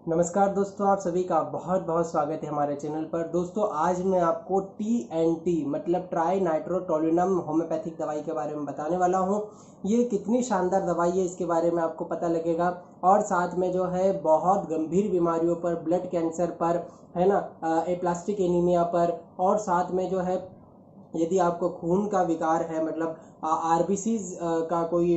नमस्कार दोस्तों, आप सभी का बहुत बहुत स्वागत है हमारे चैनल पर। दोस्तों आज मैं आपको TNT मतलब ट्राई नाइट्रोटोल्यूनम होम्योपैथिक दवाई के बारे में बताने वाला हूँ। ये कितनी शानदार दवाई है इसके बारे में आपको पता लगेगा। और साथ में जो है बहुत गंभीर बीमारियों पर, ब्लड कैंसर पर, है ना, एप्लास्टिक एनीमिया पर, और साथ में जो है यदि आपको खून का विकार है, मतलब आरबीसीज का कोई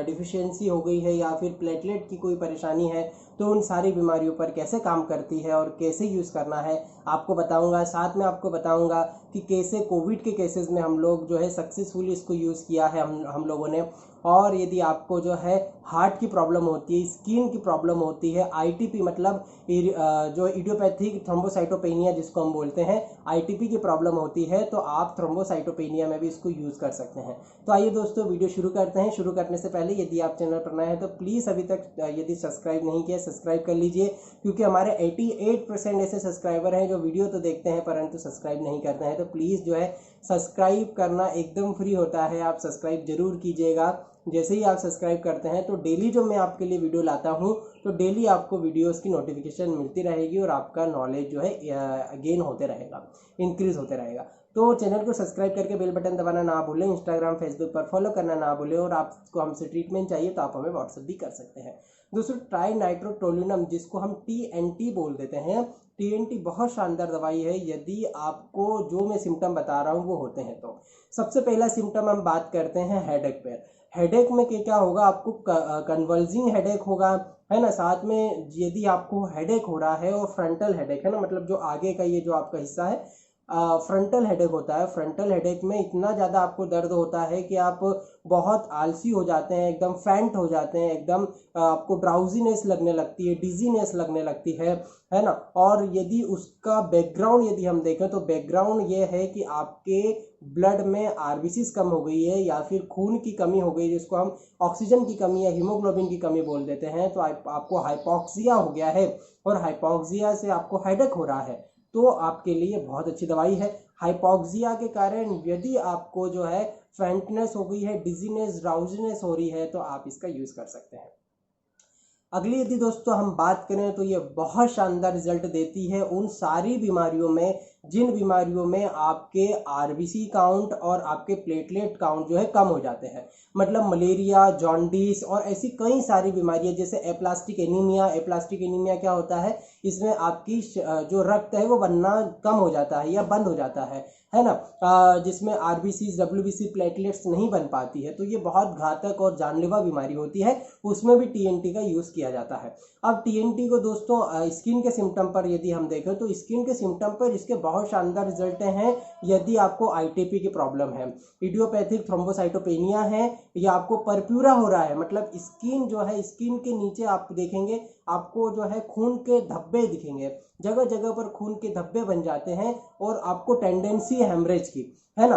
डिफिशियंसी हो गई है या फिर प्लेटलेट की कोई परेशानी है, तो उन सारी बीमारियों पर कैसे काम करती है और कैसे यूज़ करना है आपको बताऊंगा। साथ में आपको बताऊंगा कि कैसे कोविड के केसेस में हम लोग जो है सक्सेसफुली इसको यूज़ किया है हम लोगों ने। और यदि आपको जो है हार्ट की प्रॉब्लम होती है, स्किन की प्रॉब्लम होती है, आईटीपी मतलब जो इडियोपैथिक थ्रोम्बोसाइटोपेनिया जिसको हम बोलते हैं, आईटीपी की प्रॉब्लम होती है, तो आप थ्रोम्बोसाइटोपेनिया में भी इसको यूज़ कर सकते हैं। तो आइए दोस्तों वीडियो शुरू करते हैं। शुरू करने से पहले यदि आप चैनल पर नए हैं तो प्लीज़ अभी तक यदि सब्सक्राइब नहीं किया सब्सक्राइब कर लीजिए, क्योंकि हमारे 88% ऐसे सब्सक्राइबर हैं जो वीडियो तो देखते हैं परंतु सब्सक्राइब नहीं करते हैं। तो प्लीज़ जो है सब्सक्राइब करना एकदम फ्री होता है, आप सब्सक्राइब जरूर कीजिएगा। जैसे ही आप सब्सक्राइब करते हैं तो डेली जो मैं आपके लिए वीडियो लाता हूँ, तो डेली आपको वीडियोस की नोटिफिकेशन मिलती रहेगी और आपका नॉलेज जो है गेन होते रहेगा, इंक्रीज होते रहेगा। तो चैनल को सब्सक्राइब करके बेल बटन दबाना ना भूलें, इंस्टाग्राम फेसबुक पर फॉलो करना ना भूलें, और आपको हमसे ट्रीटमेंट चाहिए तो आप हमें व्हाट्सएप भी कर सकते हैं। दोस्तों ट्राई नाइट्रोटोल्यूनम जिसको हम TNT बोल देते हैं, TNT बहुत शानदार दवाई है यदि आपको जो मैं सिम्टम बता रहा हूँ वो होते हैं तो। सबसे पहला सिम्टम हम बात करते हैं हेडेक पर। हेडेक में क्या होगा, आपको कन्वर्जिंग हेडेक होगा, है ना। साथ में यदि आपको हेडेक हो रहा है और फ्रंटल हेडेक है ना, मतलब जो आगे का ये जो आपका हिस्सा है, फ्रंटल हेडेक होता है। फ्रंटल हेडेक में इतना ज़्यादा आपको दर्द होता है कि आप बहुत आलसी हो जाते हैं, एकदम फैंट हो जाते हैं, एकदम आपको ड्राउजीनेस लगने लगती है, डिजीनेस लगने लगती है ना। और यदि उसका बैकग्राउंड यदि हम देखें तो बैकग्राउंड ये है कि आपके ब्लड में आरबीसीज कम हो गई है या फिर खून की कमी हो गई, जिसको हम ऑक्सीजन की कमी या हीमोग्लोबिन की कमी बोल देते हैं। तो आपको हाइपोक्सिया हो गया है और हाइपोक्सिया से आपको हेडेक हो रहा है, तो आपके लिए बहुत अच्छी दवाई है। हाइपोक्सिया के कारण यदि आपको जो है फैंटनेस हो गई है, डिजीनेस, ड्राउजीनेस हो रही है, तो आप इसका यूज़ कर सकते हैं। अगली यदि दोस्तों हम बात करें तो ये बहुत शानदार रिजल्ट देती है उन सारी बीमारियों में जिन बीमारियों में आपके आरबीसी काउंट और आपके प्लेटलेट काउंट जो है कम हो जाते हैं। मतलब मलेरिया, जॉन्डिस और ऐसी कई सारी बीमारियां, जैसे एप्लास्टिक एनीमिया। एप्लास्टिक एनीमिया क्या होता है, इसमें आपकी जो रक्त है वो बनना कम हो जाता है या बंद हो जाता है ना, जिसमें आरबीसी, डब्ल्यूबीसी, प्लेटलेट्स नहीं बन पाती है, तो ये बहुत घातक और जानलेवा बीमारी होती है। उसमें भी TNT का यूज़ किया जाता है। अब TNT को दोस्तों स्किन के सिम्टम पर यदि हम देखें तो स्किन के सिम्टम पर इसके बहुत शानदार रिजल्ट हैं। यदि आपको आईटीपी की प्रॉब्लम है, इडियोपैथिक थ्रोम्बोसाइटोपेनिया है, या आपको परप्यूरा हो रहा है, मतलब स्किन जो है, स्किन के नीचे आप देखेंगे आपको जो है खून के धब्बे दिखेंगे, जगह जगह पर खून के धब्बे बन जाते हैं, और आपको टेंडेंसी हेमरेज की, है ना।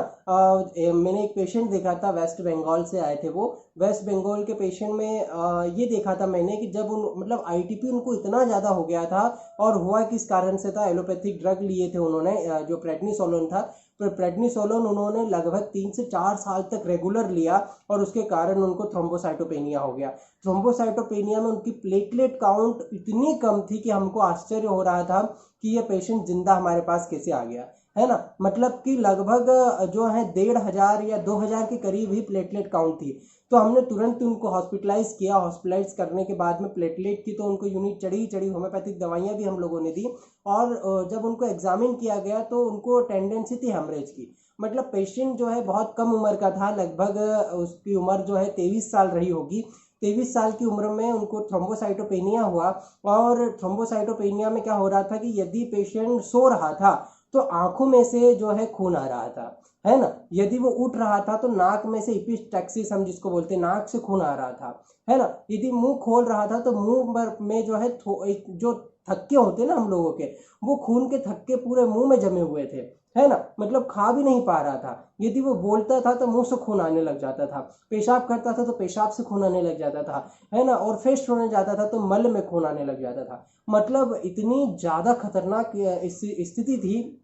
मैंने एक पेशेंट देखा था, वेस्ट बंगाल से आए थे वो। वेस्ट बंगाल के पेशेंट में ये देखा था मैंने कि जब उन मतलब आईटीपी उनको इतना ज़्यादा हो गया था, और हुआ किस कारण से था, एलोपैथिक ड्रग लिए थे उन्होंने, जो प्रेडनिसोलोन था। तो प्रेडनिसोलोन उन्होंने लगभग 3 से 4 साल तक रेगुलर लिया, और उसके कारण उनको थ्रोम्बोसाइटोपेनिया हो गया। थ्रोम्बोसाइटोपेनिया में उनकी प्लेटलेट काउंट इतनी कम थी कि हमको आश्चर्य हो रहा था कि ये पेशेंट जिंदा हमारे पास कैसे आ गया, है ना। मतलब कि लगभग जो है 1,500 या 2,000 के करीब ही प्लेटलेट काउंट थी। तो हमने तुरंत उनको हॉस्पिटलाइज किया। हॉस्पिटलाइज करने के बाद में प्लेटलेट की तो उनको यूनिट चढ़ी चढ़ी, होम्योपैथिक दवाइयाँ भी हम लोगों ने दी। और जब उनको एग्जामिन किया गया तो उनको टेंडेंसी थी हेमरेज की। मतलब पेशेंट जो है बहुत कम उम्र का था, लगभग उसकी उम्र जो है 23 साल रही होगी। 23 साल की उम्र में उनको थ्रोम्बोसाइटोपेनिया हुआ। और थ्रोम्बोसाइटोपेनिया में क्या हो रहा था कि यदि पेशेंट सो रहा था तो आंखों में से जो है खून आ रहा था, है ना। यदि वो उठ रहा था तो नाक में से इपिस्टैक्सिस हम जिसको बोलते हैं, नाक से खून आ रहा था, है ना। यदि मुंह खोल रहा था तो मुंह में जो है जो थक्के होते हैं ना हम लोगों के, वो खून के थक्के पूरे मुंह में जमे हुए थे, है ना। मतलब खा भी नहीं पा रहा था। यदि वो बोलता था तो मुंह से खून आने लग जाता था, पेशाब करता था तो पेशाब से खून आने लग जाता था, है ना। और फेस्ट होने जाता था तो मल में खून आने लग जाता था। मतलब इतनी ज्यादा खतरनाक स्थिति थी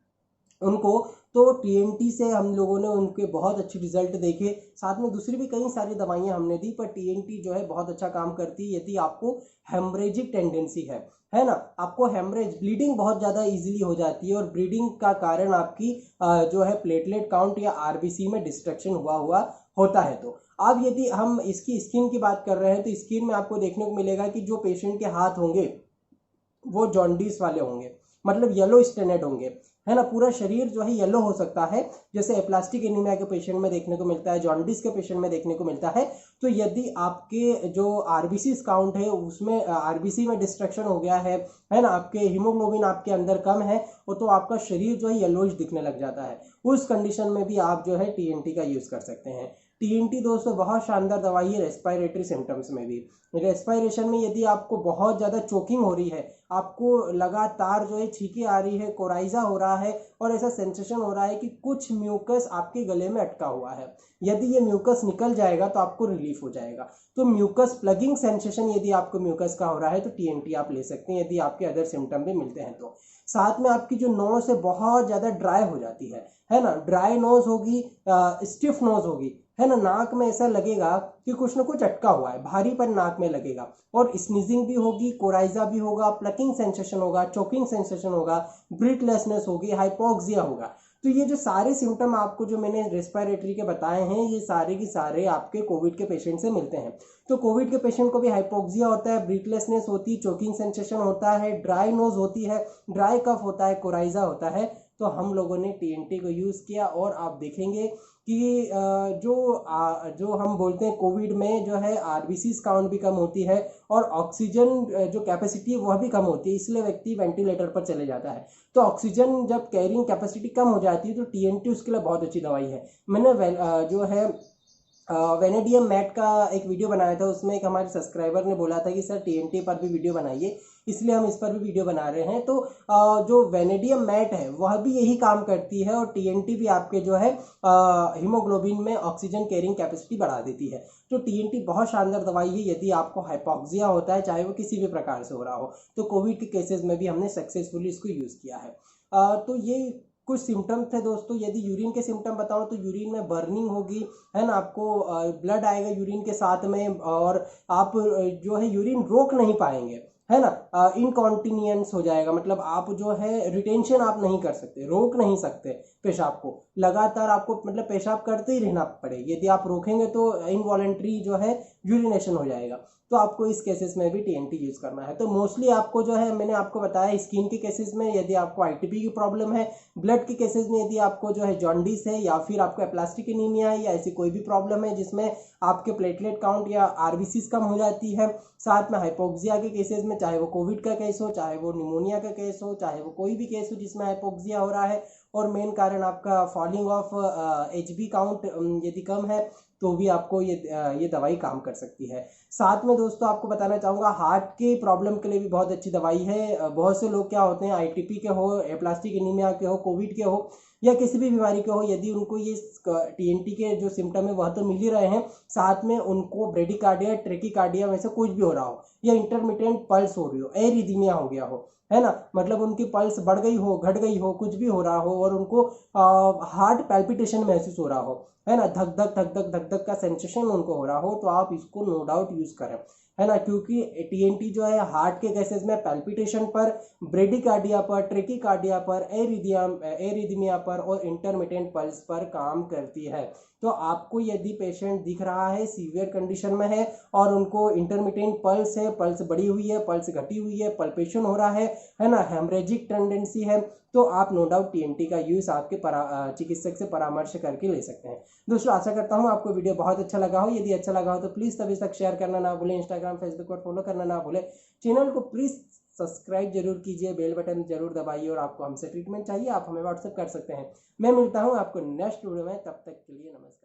उनको। तो TNT से हम लोगों ने उनके बहुत अच्छे रिजल्ट देखे। साथ में दूसरी भी कई सारी दवाइयां हमने दी, पर TNT जो है बहुत अच्छा काम करती है यदि आपको हेमरेजिक टेंडेंसी है। है ना, आपको हेमरेज ब्लीडिंग बहुत ज़्यादा इजीली हो जाती है और ब्लीडिंग का कारण आपकी जो है प्लेटलेट काउंट या आरबीसी में डिस्ट्रक्शन हुआ होता है। तो अब यदि हम इसकी स्किन की बात कर रहे हैं तो स्किन में आपको देखने को मिलेगा कि जो पेशेंट के हाथ होंगे वो जॉन्डिस वाले होंगे, मतलब येलो स्टेनेड होंगे, है ना, पूरा शरीर जो है येलो हो सकता है, जैसे एप्लास्टिक एनीमिया के पेशेंट में देखने को मिलता है, जॉन्डिस के पेशेंट में देखने को मिलता है। तो यदि आपके जो आरबीसी काउंट है उसमें आरबीसी में डिस्ट्रक्शन हो गया है ना, आपके हीमोग्लोबिन आपके अंदर कम है और तो आपका शरीर जो है येलोइश दिखने लग जाता है, उस कंडीशन में भी आप जो है टीएनटी का यूज़ कर सकते हैं। टीएनटी दोस्तों बहुत शानदार दवाई है रेस्पिरेटरी सिम्टम्स में भी। रेस्पिरेशन में यदि आपको बहुत ज़्यादा चोकिंग हो रही है, आपको लगातार जो है छींके आ रही है, कोराइजा हो रहा है और ऐसा सेंसेशन हो रहा है कि कुछ म्यूकस आपके गले में अटका हुआ है, यदि ये म्यूकस निकल जाएगा तो आपको रिलीफ हो जाएगा। तो म्यूकस प्लगिंग सेंसेशन यदि आपको म्यूकस का हो रहा है तो टीएनटी आप ले सकते हैं, यदि आपके अदर सिम्टम भी मिलते हैं तो। साथ में आपकी जो नोज है बहुत ज़्यादा ड्राई हो जाती है ना, ड्राई नोज होगी, स्टिफ नोज होगी, है ना, नाक में ऐसा लगेगा कि कुछ ना कुछ अटका हुआ है, भारीपन नाक में लगेगा और स्नीजिंग भी होगी, कोराइजा भी होगा, प्लकिंग सेंसेशन होगा, चोकिंग सेंसेशन होगा, ब्रीथलेसनेस होगी, हाइपोक्सिया होगा। तो ये जो सारे सिम्टम आपको जो मैंने रेस्पिरेटरी के बताए हैं ये सारे के सारे आपके कोविड के पेशेंट से मिलते हैं। तो कोविड के पेशेंट को भी हाइपोक्सिया होता है, ब्रीथलेसनेस होती है, चोकिंग सेंसेशन होता है, ड्राई नोज होती है, ड्राई कफ होता है, कोराइजा होता है। तो हम लोगों ने टीएनटी को यूज़ किया और आप देखेंगे कि जो हम बोलते हैं कोविड में जो है आरबीसी काउंट भी कम होती है और ऑक्सीजन जो कैपेसिटी है वह भी कम होती है, इसलिए व्यक्ति वेंटिलेटर पर चले जाता है। तो ऑक्सीजन जब कैरिंग कैपेसिटी कम हो जाती है तो टीएनटी उसके लिए बहुत अच्छी दवाई है। मैंने जो है वेनेडियम मैट का एक वीडियो बनाया था, उसमें एक हमारे सब्सक्राइबर ने बोला था कि सर टीएनटी पर भी वीडियो बनाइए, इसलिए हम इस पर भी वीडियो बना रहे हैं। तो जो वेनेडियम मैट है वह भी यही काम करती है और टीएनटी भी आपके जो है हीमोग्लोबिन में ऑक्सीजन कैरिंग कैपेसिटी बढ़ा देती है। तो टीएनटी बहुत शानदार दवाई है यदि आपको हाइपोक्सिया होता है, चाहे वो किसी भी प्रकार से हो रहा हो। तो कोविड के केसेस में भी हमने सक्सेसफुली इसको यूज़ किया है। तो ये कुछ सिम्टम थे दोस्तों। यदि यूरिन के सिम्टम बताऊं तो यूरिन में बर्निंग होगी, है ना, आपको ब्लड आएगा यूरिन के साथ में और आप जो है यूरिन रोक नहीं पाएंगे, है ना, इनकॉन्टिनियंस हो जाएगा, मतलब आप जो है रिटेंशन आप नहीं कर सकते, रोक नहीं सकते पेशाब को, लगातार आपको मतलब पेशाब करते ही रहना पड़ेगा। यदि आप रोकेंगे तो इनवॉलेंट्री जो है यूरिनेशन हो जाएगा। तो आपको इस केसेस में भी टीएनटी यूज़ करना है। तो मोस्टली आपको जो है मैंने आपको बताया स्किन के केसेस में यदि आपको आईटीपी की प्रॉब्लम है, ब्लड के केसेस में यदि आपको जो है जॉन्डिस है या फिर आपको एप्लास्टिक एनीमिया है या ऐसी कोई भी प्रॉब्लम है जिसमें आपके प्लेटलेट काउंट या आरबीसी कम हो जाती है, साथ में हाइपोक्सिया के केसेस में, चाहे वो कोविड का केस हो, चाहे वो निमोनिया का केस हो, चाहे वो कोई भी केस हो जिसमें हाइपोक्सिया हो रहा है और मेन कारण आपका फॉलिंग ऑफ एचबी काउंट यदि कम है तो भी आपको ये दवाई काम कर सकती है। साथ में दोस्तों आपको बताना चाहूँगा हार्ट के प्रॉब्लम के लिए भी बहुत अच्छी दवाई है। बहुत से लोग क्या होते हैं आईटीपी के हो, एप्लास्टिक एनीमिया के हो, कोविड के हो या किसी भी बीमारी के हो, यदि उनको ये टीएनटी के जो सिम्टम है वह तो मिल ही रहे हैं, साथ में उनको ब्रेडिकार्डिया, ट्रेकिकार्डिया में से कुछ भी हो रहा हो या इंटरमिटेंट पल्स हो रही हो, एरिदमिया हो गया हो, है ना, मतलब उनकी पल्स बढ़ गई हो, घट गई हो, कुछ भी हो रहा हो और उनको हार्ट पैल्पिटेशन महसूस हो रहा हो, है ना, धक धक धक धक धक धक का सेंसेशन उनको हो रहा हो, तो आप इसको नो डाउट यूज़ करें, है ना, क्योंकि टीएनटी जो है हार्ट के केसेस में पैल्पिटेशन पर, ब्रेडिकार्डिया पर, ट्रेकिकार्डिया पर, एरिदमिया पर और इंटरमिटेंट पल्स पर काम करती है। तो आपको यदि पेशेंट दिख रहा है सीवियर कंडीशन में है और उनको इंटरमिटेंट पल्स है, पल्स बढ़ी हुई है, पल्स घटी हुई है, पल्पेशन हो रहा है ना, हेमरेजिक टेंडेंसी है, तो आप नो डाउट टीएनटी का यूज़ आपके चिकित्सक से परामर्श करके ले सकते हैं। दोस्तों आशा करता हूँ आपको वीडियो बहुत अच्छा लगा हो। यदि अच्छा लगा हो तो प्लीज़ तभी तक शेयर करना ना भूलें, इंस्टाग्राम फेसबुक पर फॉलो करना ना भूलें, चैनल को प्लीज़ सब्सक्राइब जरूर कीजिए, बेल बटन जरूर दबाइए और आपको हमसे ट्रीटमेंट चाहिए आप हमें व्हाट्सएप कर सकते हैं। मैं मिलता हूँ आपको नेक्स्ट वीडियो में, तब तक के लिए नमस्कार।